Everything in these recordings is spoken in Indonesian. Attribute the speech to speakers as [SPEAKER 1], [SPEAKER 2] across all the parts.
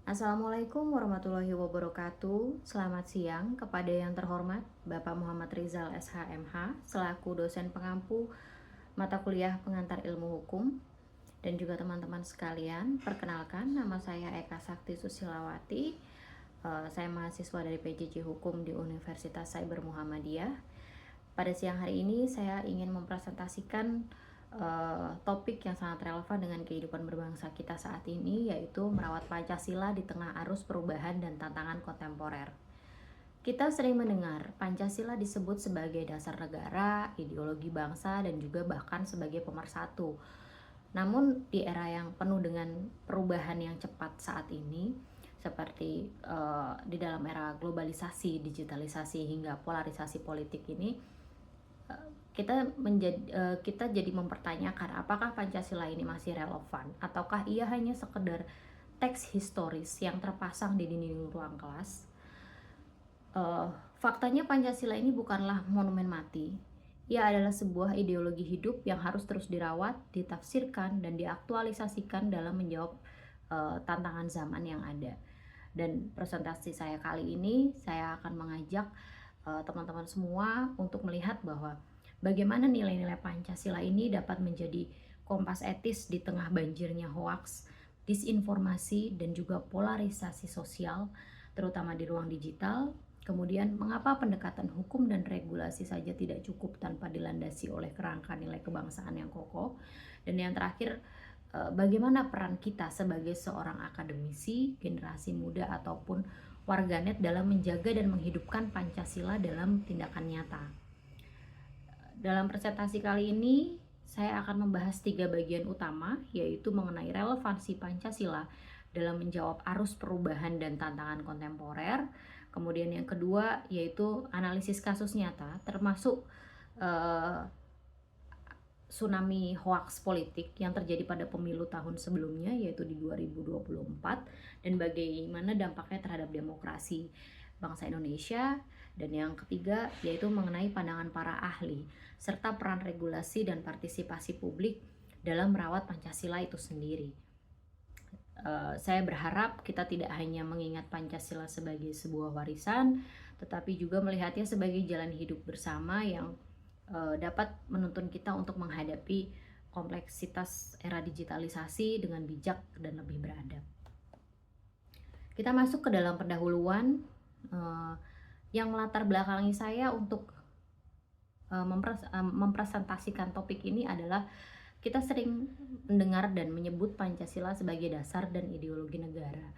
[SPEAKER 1] Assalamualaikum warahmatullahi wabarakatuh. Selamat siang kepada yang terhormat Bapak Muhammad Rizal SHMH selaku dosen pengampu mata kuliah pengantar ilmu hukum dan juga teman-teman sekalian. Perkenalkan, nama saya Eka Sakti Susilawati. Saya mahasiswa dari PJJ Hukum di Universitas Cyber Muhammadiyah. Pada siang hari ini saya ingin mempresentasikan topik yang sangat relevan dengan kehidupan berbangsa kita saat ini, yaitu merawat Pancasila di tengah arus perubahan dan tantangan kontemporer. Kita sering mendengar Pancasila disebut sebagai dasar negara, ideologi bangsa, dan juga bahkan sebagai pemersatu. Namun di era yang penuh dengan perubahan yang cepat saat ini, seperti di dalam era globalisasi, digitalisasi, hingga polarisasi politik ini, kita jadi mempertanyakan apakah Pancasila ini masih relevan ataukah ia hanya sekedar teks historis yang terpasang di dinding ruang kelas. Faktanya Pancasila ini bukanlah monumen mati. Ia adalah sebuah ideologi hidup yang harus terus dirawat, ditafsirkan, dan diaktualisasikan dalam menjawab tantangan zaman yang ada. Dan presentasi saya kali ini, saya akan mengajak teman-teman semua untuk melihat bahwa bagaimana nilai-nilai Pancasila ini dapat menjadi kompas etis di tengah banjirnya hoaks, disinformasi, dan juga polarisasi sosial, terutama di ruang digital. Kemudian, mengapa pendekatan hukum dan regulasi saja tidak cukup tanpa dilandasi oleh kerangka nilai kebangsaan yang kokoh? Dan yang terakhir, bagaimana peran kita sebagai seorang akademisi, generasi muda, ataupun warganet dalam menjaga dan menghidupkan Pancasila dalam tindakan nyata? Dalam presentasi kali ini, saya akan membahas 3 bagian utama, yaitu mengenai relevansi Pancasila dalam menjawab arus perubahan dan tantangan kontemporer. Kemudian yang kedua, yaitu analisis kasus nyata, termasuk tsunami hoax politik yang terjadi pada pemilu tahun sebelumnya, yaitu di 2024, dan bagaimana dampaknya terhadap demokrasi bangsa Indonesia. Dan yang ketiga, yaitu mengenai pandangan para ahli, serta peran regulasi dan partisipasi publik dalam merawat Pancasila itu sendiri. Saya berharap kita tidak hanya mengingat Pancasila sebagai sebuah warisan, tetapi juga melihatnya sebagai jalan hidup bersama yang dapat menuntun kita untuk menghadapi kompleksitas era digitalisasi dengan bijak dan lebih beradab. Kita masuk ke dalam pendahuluan yang melatar belakangi saya untuk mempresentasikan topik ini adalah kita sering mendengar dan menyebut Pancasila sebagai dasar dan ideologi negara.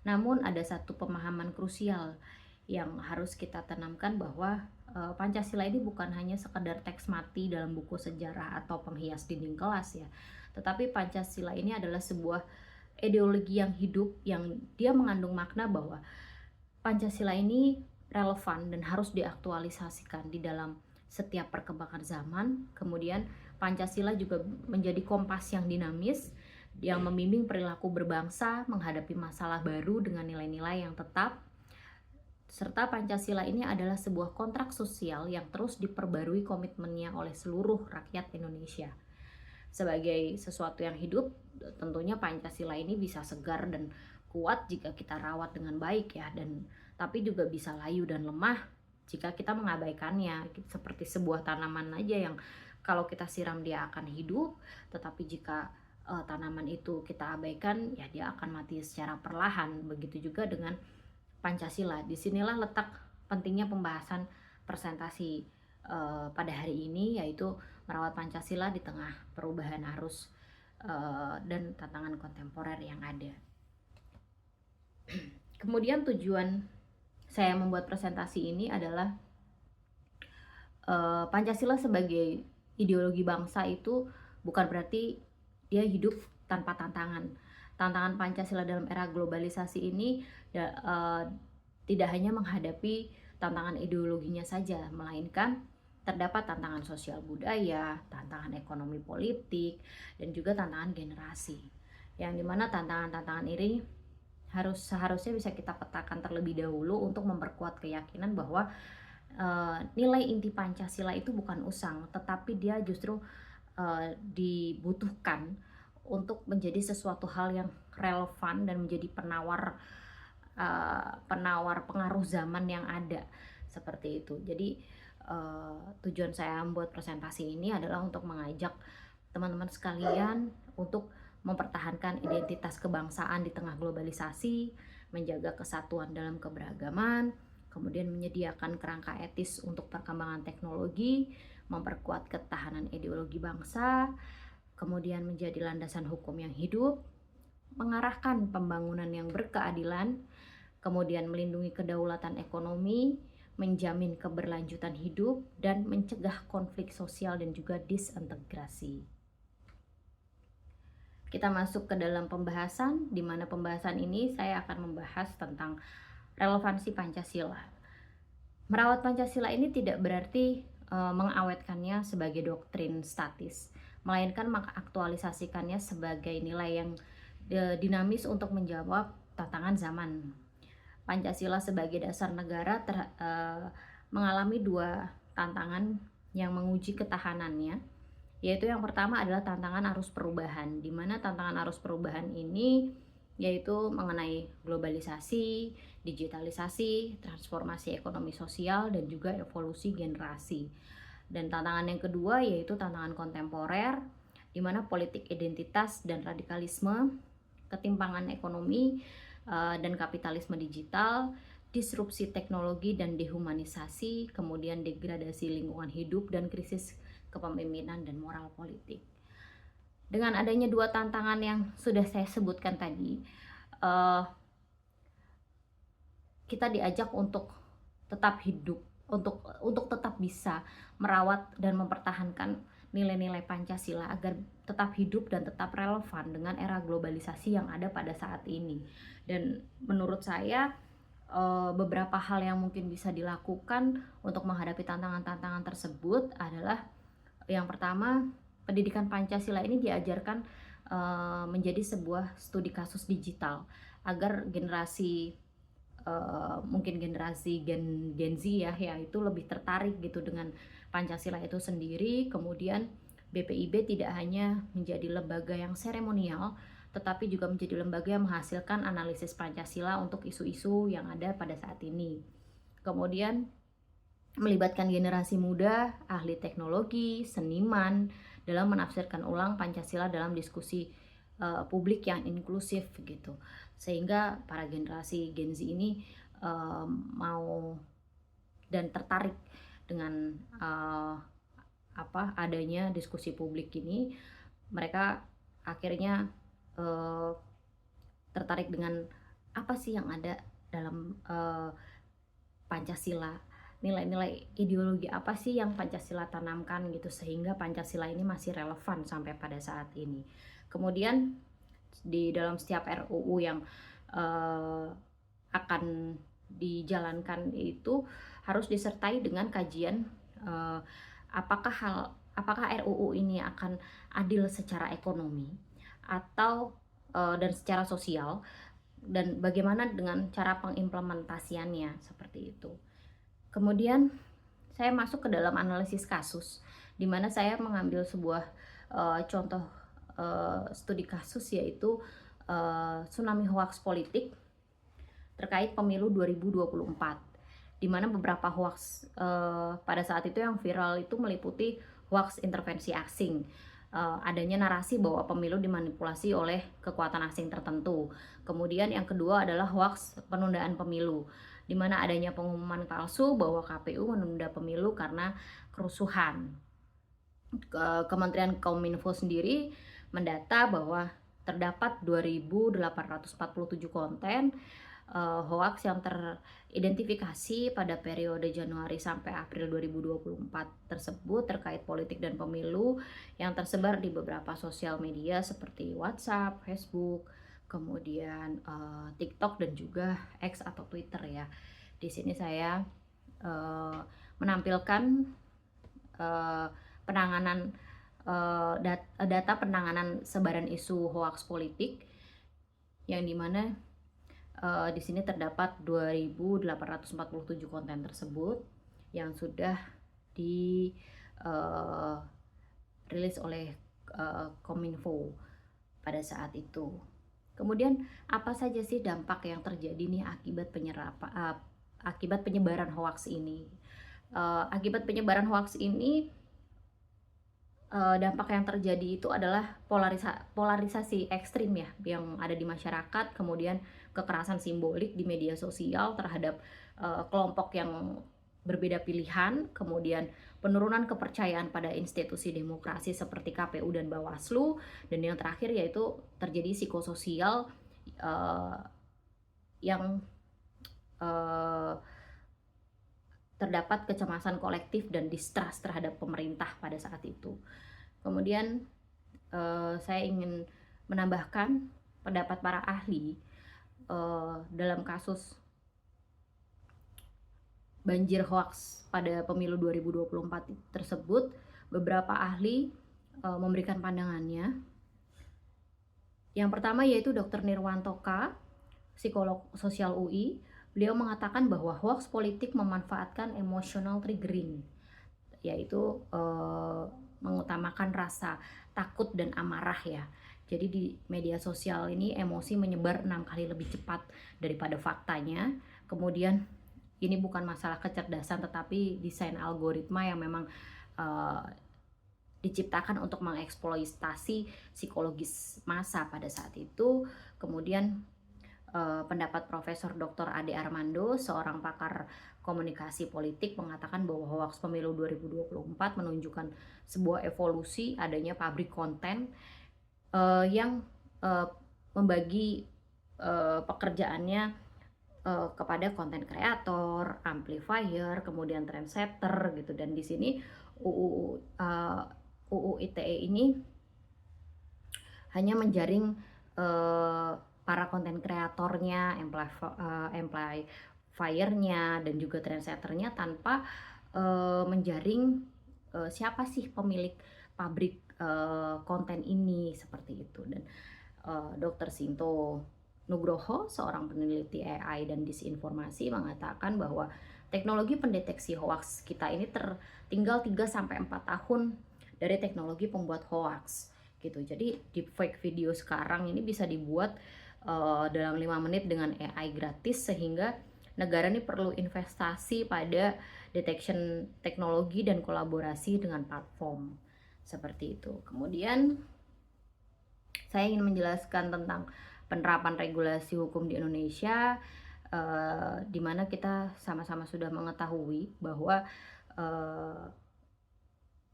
[SPEAKER 1] Namun ada satu pemahaman krusial yang harus kita tanamkan bahwa Pancasila ini bukan hanya sekedar teks mati dalam buku sejarah atau penghias dinding kelas ya. Tetapi Pancasila ini adalah sebuah ideologi yang hidup, yang dia mengandung makna bahwa Pancasila ini relevan dan harus diaktualisasikan di dalam setiap perkembangan zaman. Kemudian Pancasila juga menjadi kompas yang dinamis yang membimbing perilaku berbangsa menghadapi masalah baru dengan nilai-nilai yang tetap. Serta Pancasila ini adalah sebuah kontrak sosial yang terus diperbarui komitmennya oleh seluruh rakyat Indonesia. Sebagai sesuatu yang hidup, tentunya Pancasila ini bisa segar dan kuat jika kita rawat dengan baik ya, dan tapi juga bisa layu dan lemah jika kita mengabaikannya, seperti sebuah tanaman aja yang kalau kita siram dia akan hidup, tetapi jika tanaman itu kita abaikan ya dia akan mati secara perlahan. Begitu juga dengan Pancasila. Disinilah letak pentingnya pembahasan presentasi pada hari ini, yaitu merawat Pancasila di tengah perubahan arus dan tantangan kontemporer yang ada. Kemudian tujuan saya membuat presentasi ini adalah Pancasila sebagai ideologi bangsa itu bukan berarti dia hidup tanpa tantangan. Tantangan Pancasila dalam era globalisasi ini tidak hanya menghadapi tantangan ideologinya saja, melainkan terdapat tantangan sosial budaya, tantangan ekonomi politik, dan juga tantangan generasi. Yang dimana tantangan-tantangan ini seharusnya bisa kita petakan terlebih dahulu untuk memperkuat keyakinan bahwa nilai inti Pancasila itu bukan usang, tetapi dia justru dibutuhkan untuk menjadi sesuatu hal yang relevan dan menjadi penawar pengaruh zaman yang ada, seperti itu. Jadi tujuan saya membuat presentasi ini adalah untuk mengajak teman-teman sekalian untuk mempertahankan identitas kebangsaan di tengah globalisasi, menjaga kesatuan dalam keberagaman, kemudian menyediakan kerangka etis untuk perkembangan teknologi, memperkuat ketahanan ideologi bangsa, kemudian menjadi landasan hukum yang hidup, mengarahkan pembangunan yang berkeadilan, kemudian melindungi kedaulatan ekonomi, menjamin keberlanjutan hidup, dan mencegah konflik sosial dan juga disintegrasi. Kita masuk ke dalam pembahasan, di mana pembahasan ini saya akan membahas tentang relevansi Pancasila. Merawat Pancasila ini tidak berarti mengawetkannya sebagai doktrin statis, melainkan mengaktualisasikannya sebagai nilai yang dinamis untuk menjawab tantangan zaman. Pancasila sebagai dasar negara mengalami dua tantangan yang menguji ketahanannya, yaitu yang pertama adalah tantangan arus perubahan, di mana tantangan arus perubahan ini yaitu mengenai globalisasi, digitalisasi, transformasi ekonomi sosial, dan juga evolusi generasi. Dan tantangan yang kedua yaitu tantangan kontemporer, di mana politik identitas dan radikalisme, ketimpangan ekonomi dan kapitalisme digital, disrupsi teknologi dan dehumanisasi, kemudian degradasi lingkungan hidup dan krisis kepemimpinan dan moral politik. Dengan adanya dua tantangan yang sudah saya sebutkan tadi, kita diajak untuk tetap hidup, untuk tetap bisa merawat dan mempertahankan nilai-nilai Pancasila agar tetap hidup dan tetap relevan dengan era globalisasi yang ada pada saat ini. Dan menurut saya beberapa hal yang mungkin bisa dilakukan untuk menghadapi tantangan-tantangan tersebut adalah, yang pertama, pendidikan Pancasila ini diajarkan menjadi sebuah studi kasus digital agar generasi mungkin generasi Gen Z ya itu lebih tertarik gitu dengan Pancasila itu sendiri. Kemudian BPIB tidak hanya menjadi lembaga yang seremonial, tetapi juga menjadi lembaga yang menghasilkan analisis Pancasila untuk isu-isu yang ada pada saat ini. Kemudian melibatkan generasi muda, ahli teknologi, seniman dalam menafsirkan ulang Pancasila dalam diskusi publik yang inklusif gitu, sehingga para generasi Gen Z ini mau dan tertarik dengan adanya diskusi publik ini. Mereka akhirnya tertarik dengan apa sih yang ada dalam Pancasila, nilai-nilai ideologi apa sih yang Pancasila tanamkan gitu, sehingga Pancasila ini masih relevan sampai pada saat ini. Kemudian di dalam setiap RUU yang akan dijalankan itu harus disertai dengan kajian apakah RUU ini akan adil secara ekonomi atau dan secara sosial, dan bagaimana dengan cara pengimplementasiannya, seperti itu. Kemudian saya masuk ke dalam analisis kasus, di mana saya mengambil sebuah contoh studi kasus, yaitu tsunami hoax politik terkait pemilu 2024, di mana beberapa hoax pada saat itu yang viral itu meliputi hoax intervensi asing, adanya narasi bahwa pemilu dimanipulasi oleh kekuatan asing tertentu. Kemudian yang kedua adalah hoax penundaan pemilu, di mana adanya pengumuman palsu bahwa KPU menunda pemilu karena kerusuhan. Kementerian Kominfo sendiri mendata bahwa terdapat 2.847 konten hoax yang teridentifikasi pada periode Januari sampai April 2024 tersebut terkait politik dan pemilu, yang tersebar di beberapa sosial media seperti WhatsApp, Facebook, kemudian TikTok, dan juga X atau Twitter ya. Di sini saya menampilkan penanganan data penanganan sebaran isu hoax politik, yang dimana di sini terdapat 2.847 konten tersebut yang sudah dirilis oleh Kominfo. pada saat itu. Kemudian apa saja sih dampak yang terjadi nih akibat penyebaran hoaks ini? Akibat penyebaran hoaks ini, dampak yang terjadi itu adalah polarisasi ekstrim ya yang ada di masyarakat, kemudian kekerasan simbolik di media sosial terhadap kelompok yang berbeda pilihan, kemudian penurunan kepercayaan pada institusi demokrasi seperti KPU dan Bawaslu, dan yang terakhir yaitu terjadi psikososial uh, yang uh, terdapat kecemasan kolektif dan distrust terhadap pemerintah pada saat itu. Kemudian saya ingin menambahkan pendapat para ahli dalam kasus banjir hoaks pada pemilu 2024 tersebut. Beberapa ahli memberikan pandangannya. Yang pertama yaitu Dr. Nirwanto K, psikolog sosial UI. Beliau mengatakan bahwa hoaks politik memanfaatkan emotional triggering, yaitu mengutamakan rasa takut dan amarah ya. Jadi di media sosial ini emosi menyebar 6 kali lebih cepat daripada faktanya. Kemudian ini bukan masalah kecerdasan tetapi desain algoritma yang memang diciptakan untuk mengeksploitasi psikologis massa pada saat itu. Kemudian pendapat Profesor Dr. Ade Armando, seorang pakar komunikasi politik, mengatakan bahwa hoaks pemilu 2024 menunjukkan sebuah evolusi adanya pabrik konten yang membagi pekerjaannya kepada konten kreator, amplifier, kemudian trendsetter gitu. Dan di sini UU ITE ini hanya menjaring para konten kreatornya, amplifiernya, dan juga trendsetternya tanpa menjaring siapa sih pemilik pabrik konten ini, seperti itu. Dan Dr. Sinto Nugroho, seorang peneliti AI dan disinformasi, mengatakan bahwa teknologi pendeteksi hoaks kita ini tertinggal 3-4 tahun dari teknologi pembuat hoaks gitu. Jadi deepfake video sekarang ini bisa dibuat dalam 5 menit dengan AI gratis, sehingga negara ini perlu investasi pada detection teknologi dan kolaborasi dengan platform seperti itu. Kemudian saya ingin menjelaskan tentang penerapan regulasi hukum di Indonesia, di mana kita sama-sama sudah mengetahui bahwa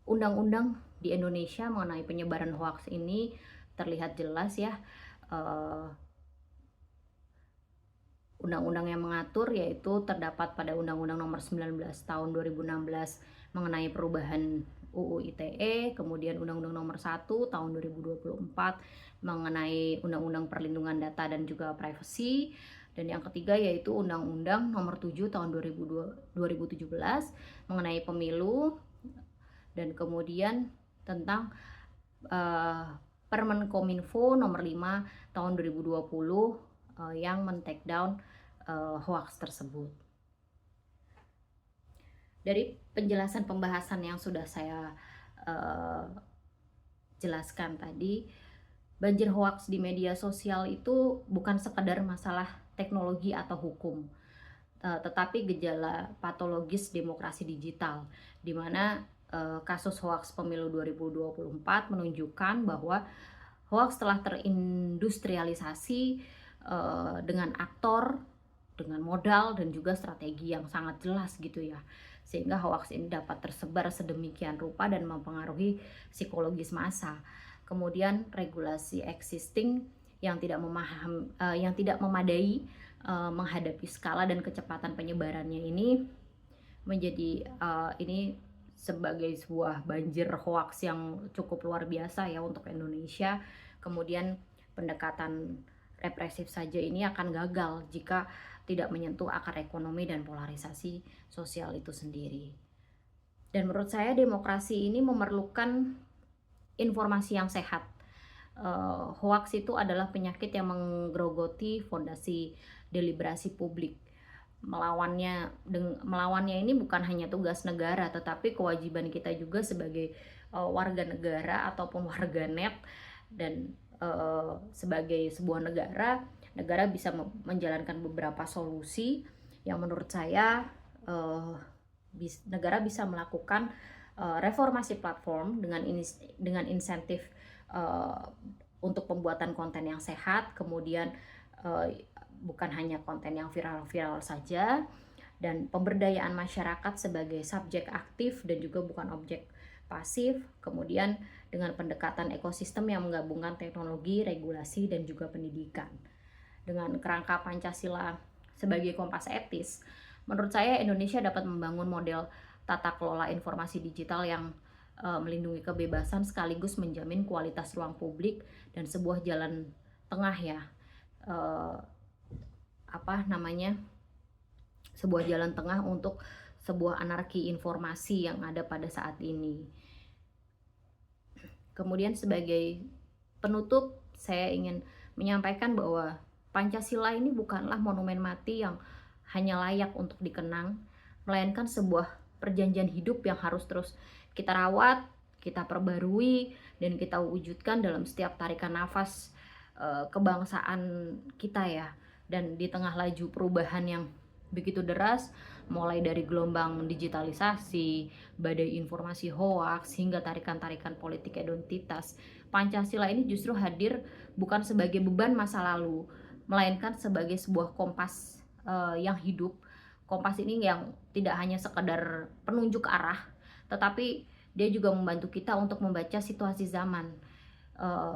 [SPEAKER 1] undang-undang di Indonesia mengenai penyebaran hoaks ini terlihat jelas ya. Undang-undang yang mengatur yaitu terdapat pada Undang-Undang Nomor 19 Tahun 2016 mengenai perubahan UU ITE, kemudian Undang-Undang Nomor 1 Tahun 2024 mengenai Undang-Undang Perlindungan Data dan juga Privacy, dan yang ketiga yaitu Undang-Undang Nomor 7 Tahun 2017 mengenai pemilu, dan kemudian tentang Permenkominfo Nomor 5 Tahun 2020 yang men-take down hoaks tersebut. Dari penjelasan pembahasan yang sudah saya jelaskan tadi, banjir hoaks di media sosial itu bukan sekedar masalah teknologi atau hukum, tetapi gejala patologis demokrasi digital, di mana kasus hoaks pemilu 2024 menunjukkan bahwa hoaks telah terindustrialisasi dengan aktor, dengan modal, dan juga strategi yang sangat jelas gitu ya, sehingga hoaks ini dapat tersebar sedemikian rupa dan mempengaruhi psikologis massa. Kemudian regulasi existing yang tidak memadai menghadapi skala dan kecepatan penyebarannya ini menjadi ini sebagai sebuah banjir hoaks yang cukup luar biasa ya untuk Indonesia. Kemudian pendekatan represif saja ini akan gagal jika tidak menyentuh akar ekonomi dan polarisasi sosial itu sendiri. Dan menurut saya demokrasi ini memerlukan informasi yang sehat. Hoaks itu adalah penyakit yang menggerogoti fondasi deliberasi publik. Melawannya ini bukan hanya tugas negara, tetapi kewajiban kita juga sebagai warga negara ataupun warga net, dan sebagai sebuah negara, negara bisa menjalankan beberapa solusi yang menurut saya negara bisa melakukan reformasi platform dengan insentif untuk pembuatan konten yang sehat, kemudian bukan hanya konten yang viral-viral saja, dan pemberdayaan masyarakat sebagai subjek aktif dan juga bukan objek pasif, kemudian dengan pendekatan ekosistem yang menggabungkan teknologi, regulasi, dan juga pendidikan. Dengan kerangka Pancasila sebagai kompas etis, menurut saya Indonesia dapat membangun model tata kelola informasi digital yang melindungi kebebasan sekaligus menjamin kualitas ruang publik dan sebuah jalan tengah ya, sebuah jalan tengah untuk sebuah anarki informasi yang ada pada saat ini. Kemudian sebagai penutup, saya ingin menyampaikan bahwa Pancasila ini bukanlah monumen mati yang hanya layak untuk dikenang, melainkan sebuah perjanjian hidup yang harus terus kita rawat, kita perbarui, dan kita wujudkan dalam setiap tarikan nafas kebangsaan kita ya. Dan di tengah laju perubahan yang begitu deras, mulai dari gelombang digitalisasi, badai informasi hoaks, hingga tarikan-tarikan politik identitas, Pancasila ini justru hadir bukan sebagai beban masa lalu, melainkan sebagai sebuah kompas yang hidup. Kompas ini yang tidak hanya sekedar penunjuk arah, tetapi dia juga membantu kita untuk membaca situasi zaman,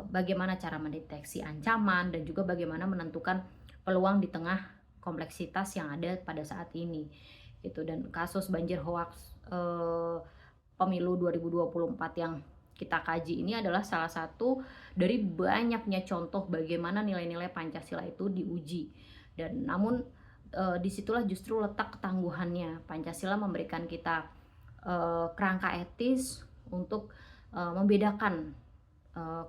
[SPEAKER 1] bagaimana cara mendeteksi ancaman, dan juga bagaimana menentukan peluang di tengah kompleksitas yang ada pada saat ini gitu. Dan kasus banjir hoaks pemilu 2024 yang kita kaji ini adalah salah satu dari banyaknya contoh bagaimana nilai-nilai Pancasila itu diuji. Dan namun disitulah justru letak ketangguhannya. Pancasila memberikan kita kerangka etis untuk membedakan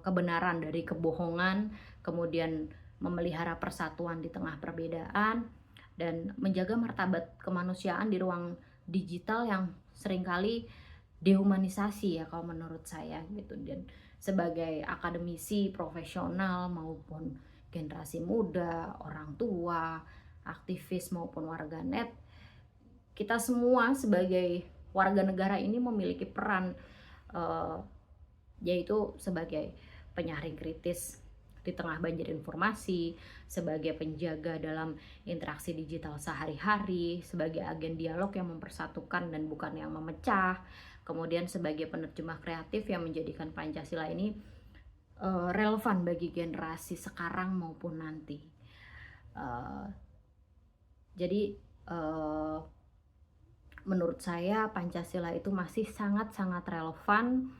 [SPEAKER 1] kebenaran dari kebohongan, kemudian memelihara persatuan di tengah perbedaan, dan menjaga martabat kemanusiaan di ruang digital yang seringkali dehumanisasi ya kalau menurut saya gitu. Dan sebagai akademisi profesional maupun generasi muda, orang tua, aktivis maupun warganet, kita semua sebagai warga negara ini memiliki peran, yaitu sebagai penyaring kritis di tengah banjir informasi, sebagai penjaga dalam interaksi digital sehari-hari, sebagai agen dialog yang mempersatukan dan bukan yang memecah, kemudian sebagai penerjemah kreatif yang menjadikan Pancasila ini relevan bagi generasi sekarang maupun nanti. Jadi menurut saya Pancasila itu masih sangat-sangat relevan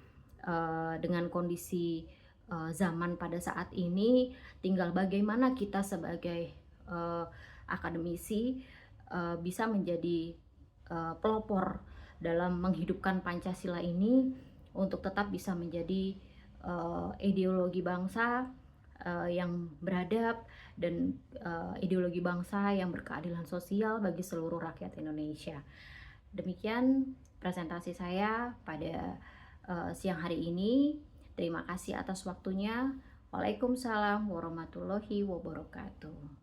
[SPEAKER 1] dengan kondisi zaman pada saat ini. Tinggal bagaimana kita sebagai akademisi bisa menjadi pelopor dalam menghidupkan Pancasila ini untuk tetap bisa menjadi ideologi bangsa yang beradab dan ideologi bangsa yang berkeadilan sosial bagi seluruh rakyat Indonesia. Demikian presentasi saya pada siang hari ini. Terima kasih atas waktunya. Waalaikumsalam warahmatullahi wabarakatuh.